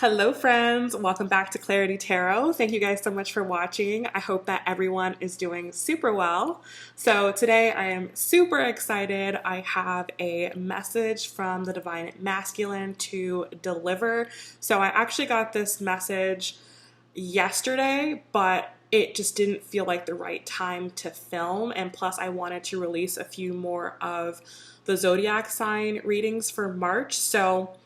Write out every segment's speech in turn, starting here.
Hello friends, welcome back to Clarity Tarot. Thank you guys so much for watching. I hope that everyone is doing super well. So today I am super excited. I have a message from the Divine Masculine to deliver. So I actually got this message yesterday, but it just didn't feel like the right time to film. And plus I wanted to release a few more of the zodiac sign readings for March. So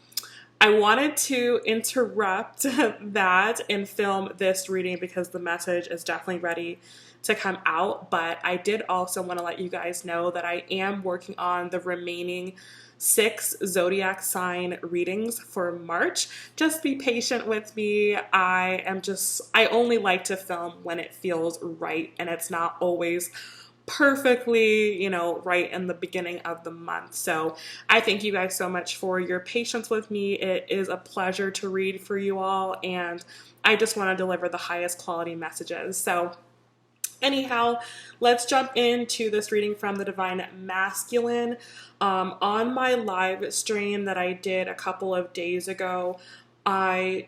I wanted to interrupt that and film this reading because the message is definitely ready to come out. But I did also want to let you guys know that I am working on the remaining 6 zodiac sign readings for March. Just be patient with me. I only like to film when it feels right, and it's not always perfectly, right in the beginning of the month. So I thank you guys so much for your patience with me. It is a pleasure to read for you all, and I just want to deliver the highest quality messages. So anyhow, let's jump into this reading from the Divine Masculine. On my live stream that I did a couple of days ago, I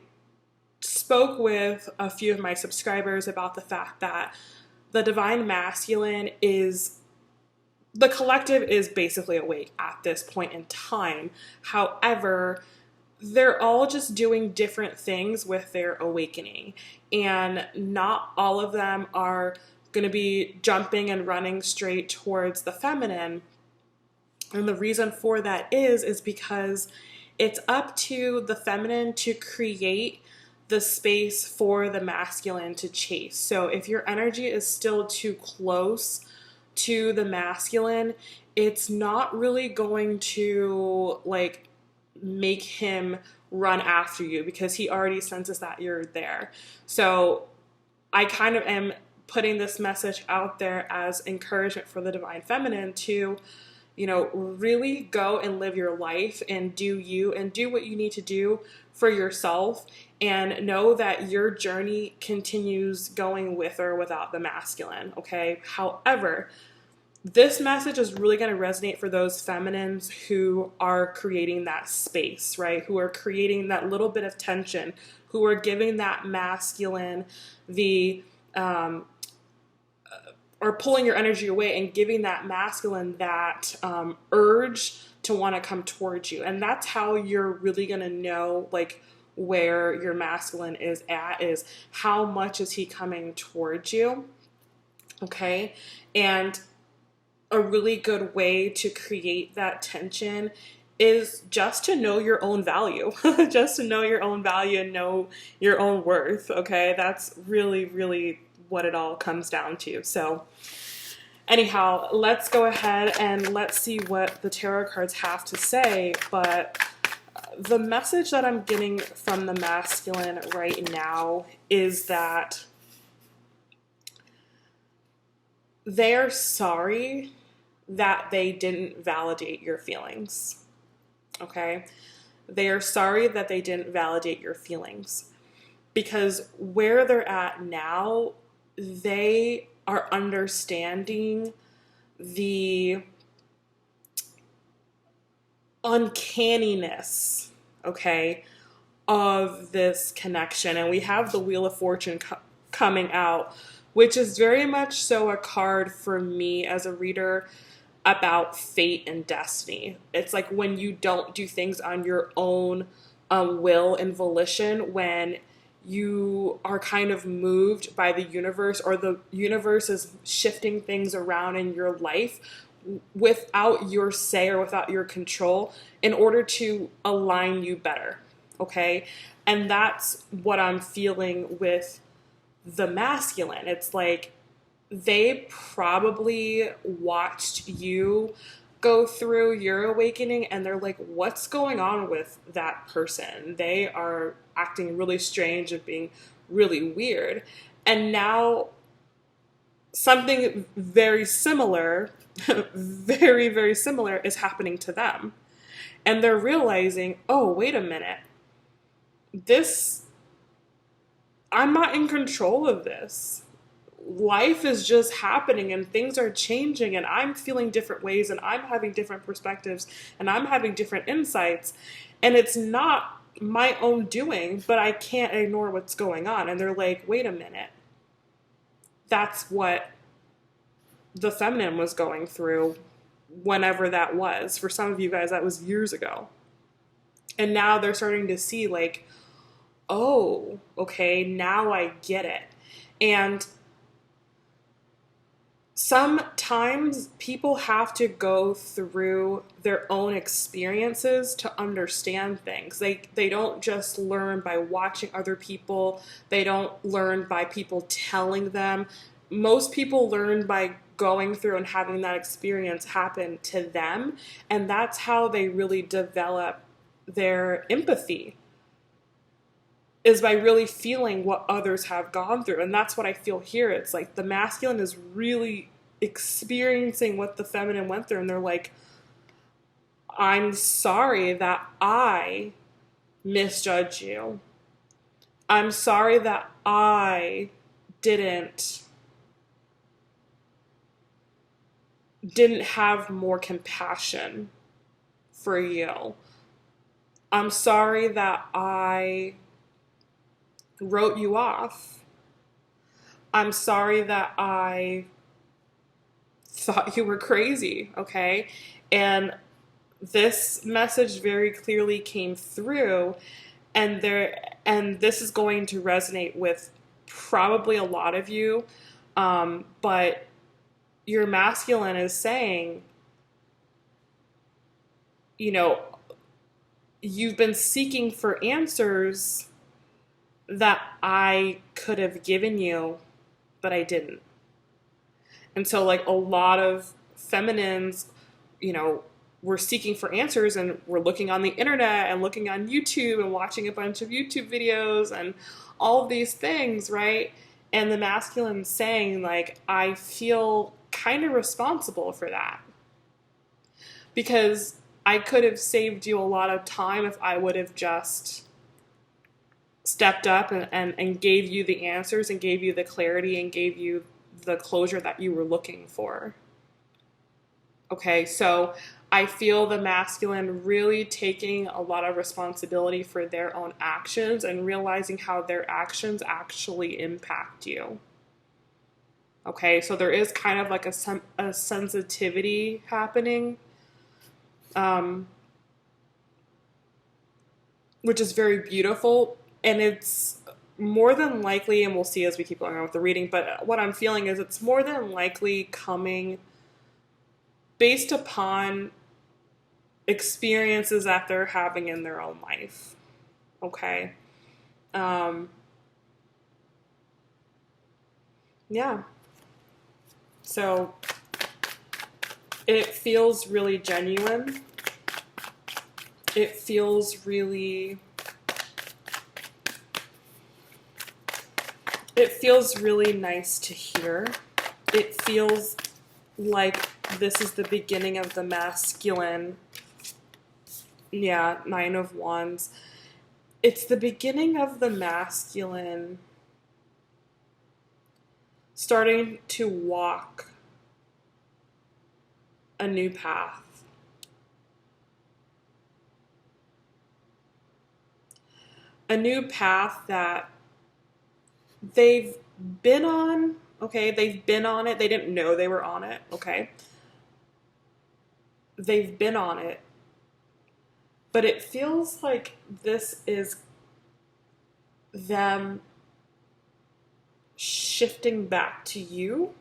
spoke with a few of my subscribers about the fact that the Divine Masculine the collective is basically awake at this point in time. However, they're all just doing different things with their awakening, and not all of them are going to be jumping and running straight towards the feminine. And the reason for that is because it's up to the feminine to create the space for the masculine to chase. So if your energy is still too close to the masculine, it's not really going to make him run after you because he already senses that you're there. So I kind of am putting this message out there as encouragement for the divine feminine to really go and live your life and do you and do what you need to do for yourself, and know that your journey continues going with or without the masculine, okay? However, this message is really going to resonate for those feminines who are creating that space, right? Who are creating that little bit of tension, who are giving that masculine or pulling your energy away and giving that masculine that urge to want to come towards you. And that's how you're really going to know where your masculine is at, is how much is he coming towards you, okay? And a really good way to create that tension is just to know your own value, just to know your own value and know your own worth, okay? That's really, really what it all comes down to. So anyhow, let's go ahead and let's see what the tarot cards have to say. But the message that I'm getting from the masculine right now is that they're sorry that they didn't validate your feelings, okay? They are sorry that they didn't validate your feelings, because where they're at now, they are understanding the uncanniness, okay, of this connection. And we have the Wheel of Fortune coming out, which is very much so a card for me as a reader about fate and destiny. It's like when you don't do things on your own will and volition, when you are kind of moved by the universe, or the universe is shifting things around in your life without your say or without your control in order to align you better, okay? And that's what I'm feeling with the masculine. It's like they probably watched you go through your awakening and they're like, what's going on with that person? They are acting really strange and being really weird. And now something very similar, very, very similar is happening to them. And they're realizing, oh, wait a minute. I'm not in control of this. Life is just happening and things are changing, and I'm feeling different ways, and I'm having different perspectives, and I'm having different insights. And it's not my own doing, but I can't ignore what's going on. And they're like, wait a minute. That's what the feminine was going through whenever that was. For some of you guys, that was years ago. And now they're starting to see like, oh, okay, now I get it. And sometimes people have to go through their own experiences to understand things. They don't just learn by watching other people. They don't learn by people telling them. Most people learn by going through and having that experience happen to them. And that's how they really develop their empathy, is by really feeling what others have gone through. And that's what I feel here. It's like the masculine is really experiencing what the feminine went through. And they're like, I'm sorry that I misjudged you. I'm sorry that I didn't have more compassion for you. I'm sorry that I wrote you off. I'm sorry that I thought you were crazy, okay? And this message very clearly came through, and this is going to resonate with probably a lot of you, but your masculine is saying, you know, you've been seeking for answers that I could have given you, but I didn't. And so like a lot of feminines, you know, we're seeking for answers, and we're looking on the internet and looking on YouTube and watching a bunch of YouTube videos and all of these things, right? And the masculine saying like, I feel kind of responsible for that, because I could have saved you a lot of time if I would have just stepped up and gave you the answers and gave you the clarity and gave you the closure that you were looking for. Okay, so I feel the masculine really taking a lot of responsibility for their own actions and realizing how their actions actually impact you. Okay, so there is kind of like a sensitivity happening, which is very beautiful. And it's more than likely, and we'll see as we keep going on with the reading, but what I'm feeling is it's more than likely coming based upon experiences that they're having in their own life. Okay. Yeah. So it feels really genuine. It feels really nice to hear. It feels like this is the beginning of the masculine. Yeah, 9 of Wands. It's the beginning of the masculine starting to walk a new path. A new path that they've been on. Okay, they've been on it. They didn't know they were on it. Okay. They've been on it. But it feels like this is them shifting back to you.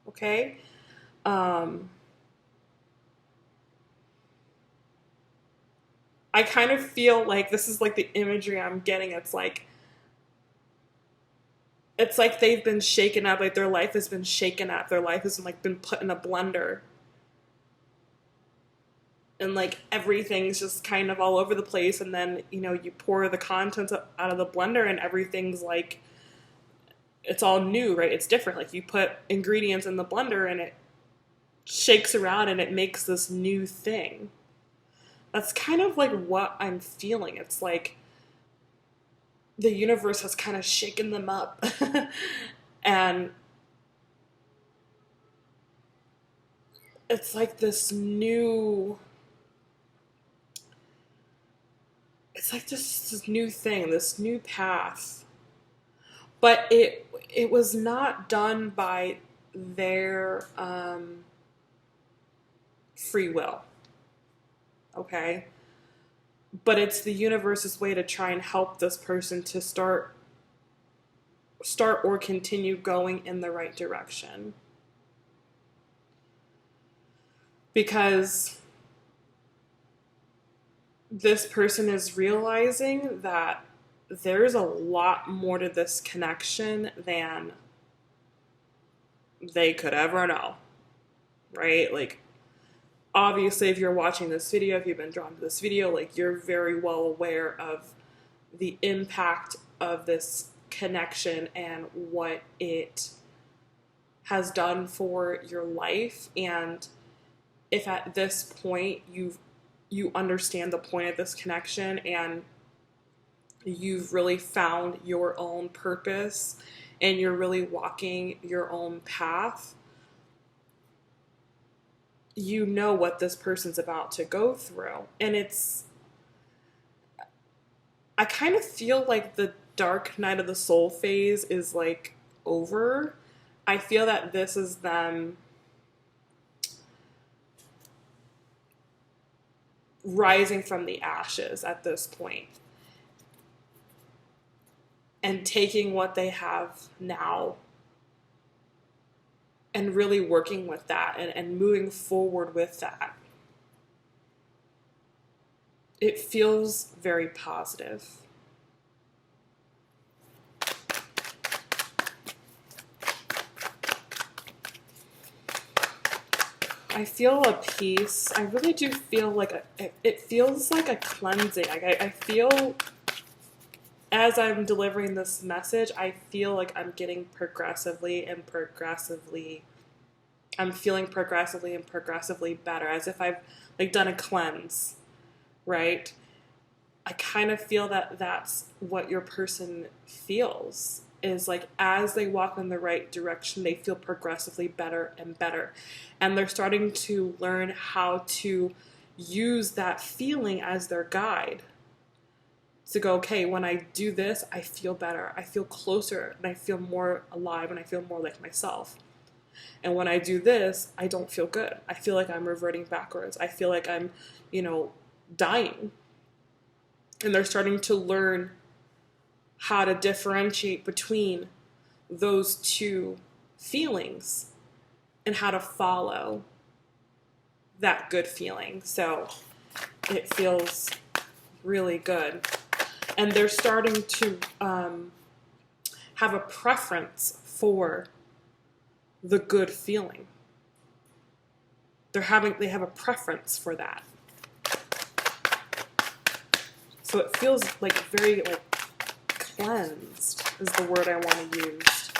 Okay. I kind of feel like this is like the imagery I'm getting. It's like they've been shaken up, like their life has been shaken up. Their life has like been put in a blender. And like everything's just kind of all over the place. And then, you know, you pour the contents out of the blender and everything's like, it's all new, right? It's different. Like you put ingredients in the blender and it shakes around and it makes this new thing. That's kind of like what I'm feeling. It's like the universe has kind of shaken them up. And it's like this new it's like this new thing, this new path. But it was not done by their free will. Okay? But it's the universe's way to try and help this person to start or continue going in the right direction. Because this person is realizing that there's a lot more to this connection than they could ever know, right? Like, obviously, if you're watching this video, if you've been drawn to this video, like, you're very well aware of the impact of this connection and what it has done for your life. And if at this point you understand the point of this connection and you've really found your own purpose and you're really walking your own path, you know what this person's about to go through. And I kind of feel like the dark night of the soul phase is like over. I feel that this is them rising from the ashes at this point and taking what they have now and really working with that and moving forward with that. It feels very positive. I feel a peace. I really do feel like it feels like a cleansing. I feel, as I'm delivering this message, I feel like I'm getting I'm feeling progressively and progressively better, as if I've like done a cleanse, right? I kind of feel that that's what your person feels, is like as they walk in the right direction, they feel progressively better and better. And they're starting to learn how to use that feeling as their guide. To go, okay, when I do this, I feel better. I feel closer and I feel more alive and I feel more like myself. And when I do this, I don't feel good. I feel like I'm reverting backwards. I feel like I'm, dying. And they're starting to learn how to differentiate between those two feelings and how to follow that good feeling. So it feels really good. And they're starting to have a preference for the good feeling. They have a preference for that. So it feels like very cleansed is the word I want to use.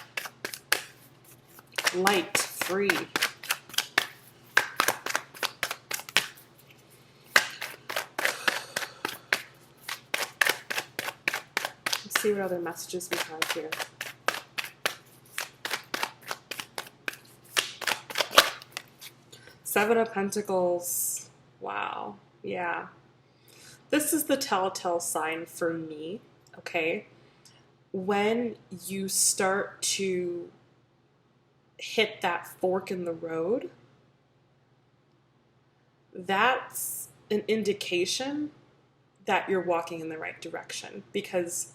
Light, free. Let's see what other messages we have here. Seven of Pentacles. Wow. Yeah. This is the telltale sign for me, okay? When you start to hit that fork in the road, that's an indication that you're walking in the right direction, because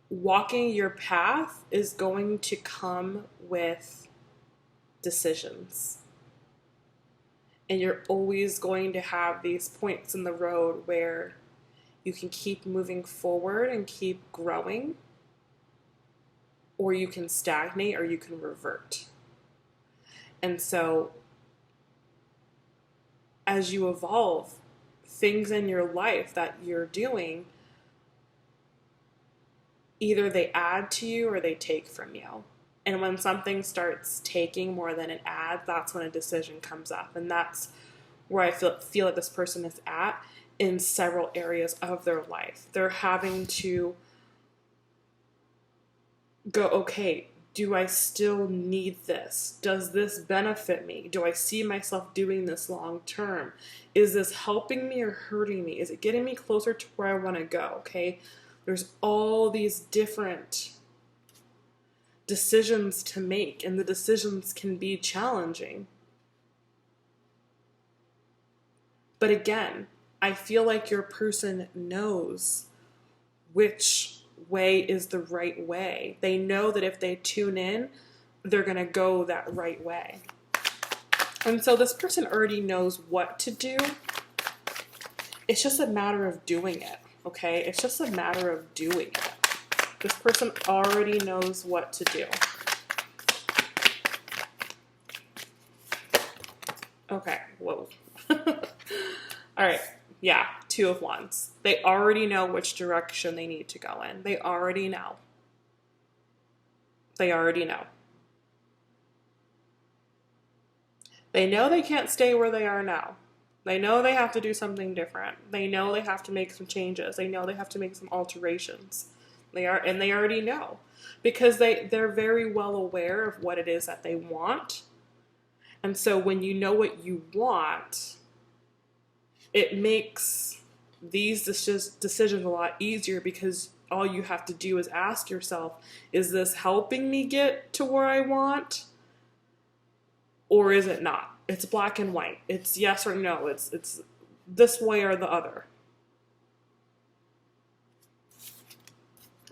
walking your path is going to come with decisions. And you're always going to have these points in the road where you can keep moving forward and keep growing, or you can stagnate, or you can revert. And so as you evolve, things in your life that you're doing, either they add to you or they take from you. And when something starts taking more than it adds, that's when a decision comes up. And that's where I feel like this person is at in several areas of their life. They're having to go, okay, do I still need this? Does this benefit me? Do I see myself doing this long term? Is this helping me or hurting me? Is it getting me closer to where I want to go? Okay, there's all these different decisions to make, and the decisions can be challenging. But again, I feel like your person knows which way is the right way. They know that if they tune in, they're going to go that right way. And so this person already knows what to do. It's just a matter of doing it, okay? It's just a matter of doing it. This person already knows what to do. Okay, whoa. All right, yeah, Two of Wands. They already know which direction they need to go in. They already know. They already know. They know they can't stay where they are now. They know they have to do something different. They know they have to make some changes. They know they have to make some alterations. They already know, because they're very well aware of what it is that they want. And so when you know what you want, it makes these decisions a lot easier, because all you have to do is ask yourself, is this helping me get to where I want? Or is it not? It's black and white. It's yes or no. It's this way or the other.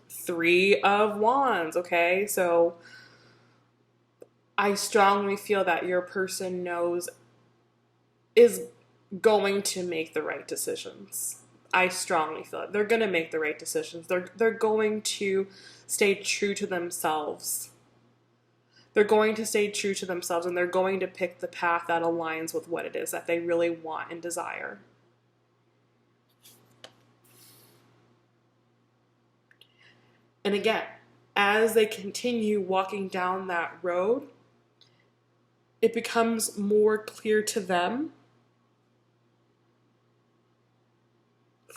Three of Wands, okay? So I strongly feel that your person is going to make the right decisions. I strongly feel it. They're going to make the right decisions. They're going to stay true to themselves. They're going to stay true to themselves, and they're going to pick the path that aligns with what it is that they really want and desire. And again, as they continue walking down that road, it becomes more clear to them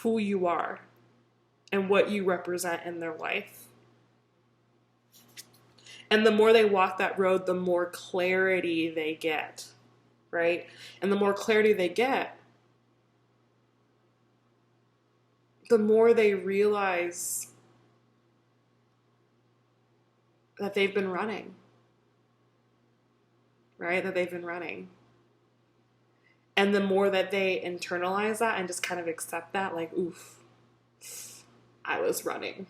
who you are and what you represent in their life. And the more they walk that road, the more clarity they get, right? And the more clarity they get, the more they realize that they've been running, right? That they've been running. And the more that they internalize that and just kind of accept that, like, oof, I was running,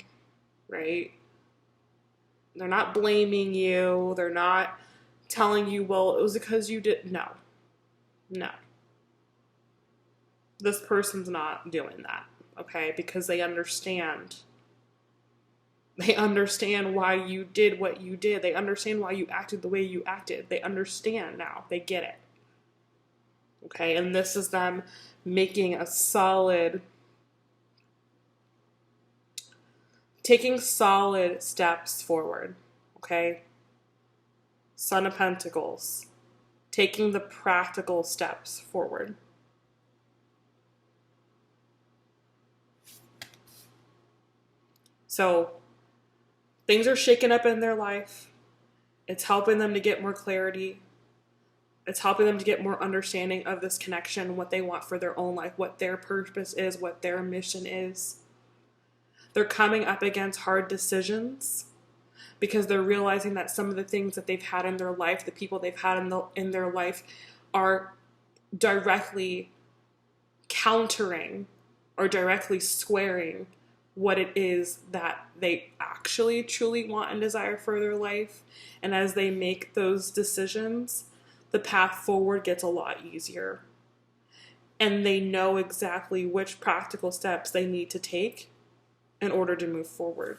right? They're not blaming you. They're not telling you, well, it was because you did. No. This person's not doing that, okay? Because they understand. They understand why you did what you did. They understand why you acted the way you acted. They understand now. They get it. Okay, and this is them making taking solid steps forward. Okay? Son of Pentacles. Taking the practical steps forward. So, things are shaking up in their life. It's helping them to get more clarity. It's helping them to get more understanding of this connection, what they want for their own life, what their purpose is, what their mission is. They're coming up against hard decisions because they're realizing that some of the things that they've had in their life, the people they've had in their life, are directly countering or directly squaring what it is that they actually truly want and desire for their life. And as they make those decisions, the path forward gets a lot easier. And they know exactly which practical steps they need to take in order to move forward.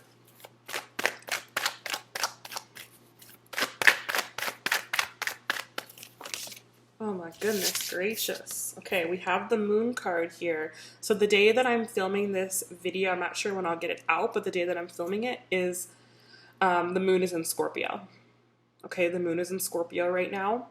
Oh my goodness gracious. Okay, we have the Moon card here. So the day that I'm filming this video, I'm not sure when I'll get it out, but the day that I'm filming it is, the Moon is in Scorpio. Okay, the Moon is in Scorpio right now.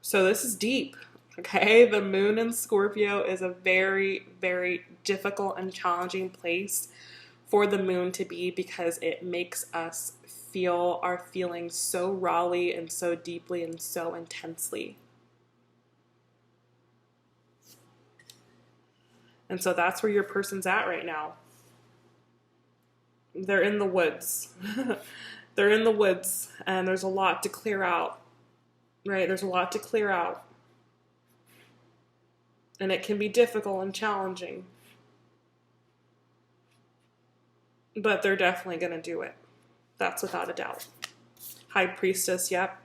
So this is deep, okay? The Moon in Scorpio is a very, very difficult and challenging place for the moon to be, because it makes us feel our feelings so rawly and so deeply and so intensely. And so that's where your person's at right now. They're in the woods. They're in the woods, and there's a lot to clear out, right? There's a lot to clear out. And it can be difficult and challenging. But they're definitely going to do it. That's without a doubt. High Priestess, yep.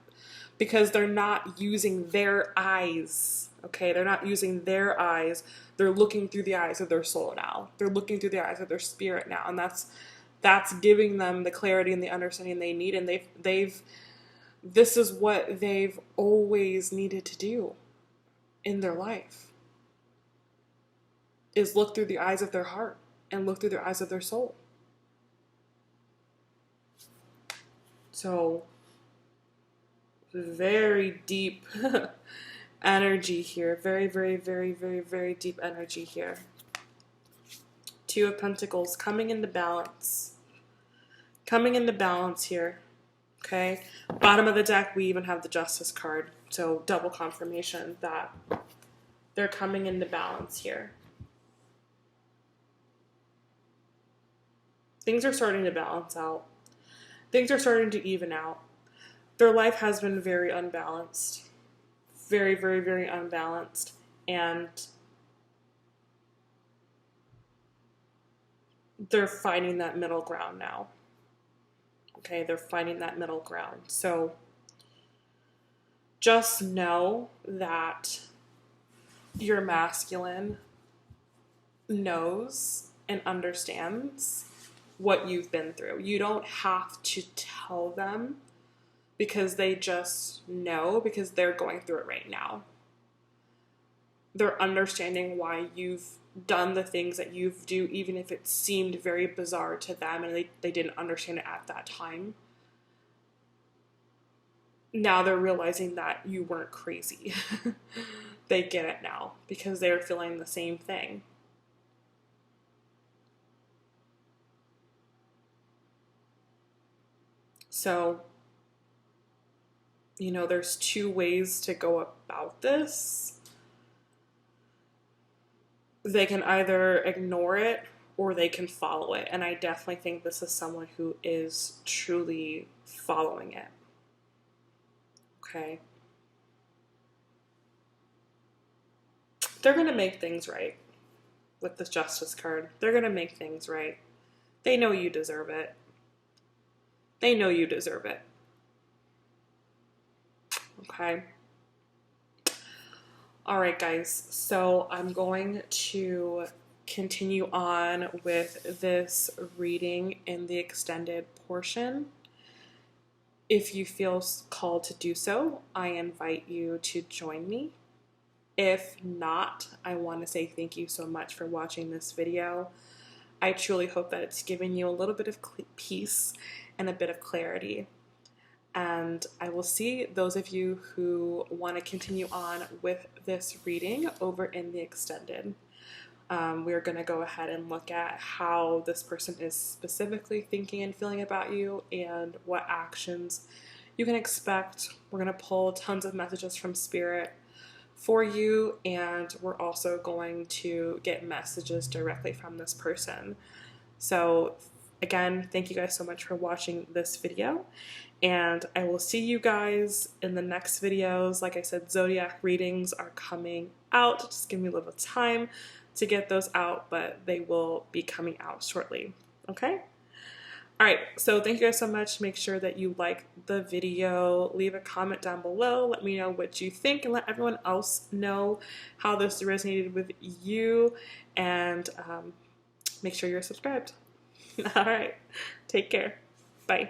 Because they're not using their eyes, okay? They're not using their eyes. They're looking through the eyes of their soul now. They're looking through the eyes of their spirit now. And that's giving them the clarity and the understanding they need. And this is what they've always needed to do in their life, is look through the eyes of their heart and look through the eyes of their soul. So, very deep energy here. Very, very, very, very, very deep energy here. Two of Pentacles coming into balance. Coming into balance here. Okay. Bottom of the deck, we even have the Justice card. So, double confirmation that they're coming into balance here. Things are starting to balance out. Things are starting to even out. Their life has been very unbalanced. Very, very, very unbalanced. And they're finding that middle ground now. Okay, they're finding that middle ground. So just know that your masculine knows and understands what you've been through. You don't have to tell them, because they just know, because they're going through it right now. They're understanding why you've done the things that you do, even if it seemed very bizarre to them and they didn't understand it at that time. Now they're realizing that you weren't crazy. They get it now because they're feeling the same thing. So, you know, there's two ways to go about this. They can either ignore it or they can follow it. And I definitely think this is someone who is truly following it. Okay. They're going to make things right with this Justice card. They're going to make things right. They know you deserve it. They know you deserve it. Okay. All right, guys. So I'm going to continue on with this reading in the extended portion. If you feel called to do so, I invite you to join me. If not, I want to say thank you so much for watching this video. I truly hope that it's given you a little bit of peace and a bit of clarity. And I will see those of you who want to continue on with this reading over in the extended. We're going to go ahead and look at how this person is specifically thinking and feeling about you and what actions you can expect. We're going to pull tons of messages from Spirit for you, and we're also going to get messages directly from this person. So again, thank you guys so much for watching this video, and I will see you guys in the next videos. Like I said, zodiac readings are coming out. Just give me a little time to get those out, but they will be coming out shortly. Okay? All right, so thank you guys so much. Make sure that you like the video, leave a comment down below, let me know what you think, and let everyone else know how this resonated with you, and make sure you're subscribed. All right, take care. Bye.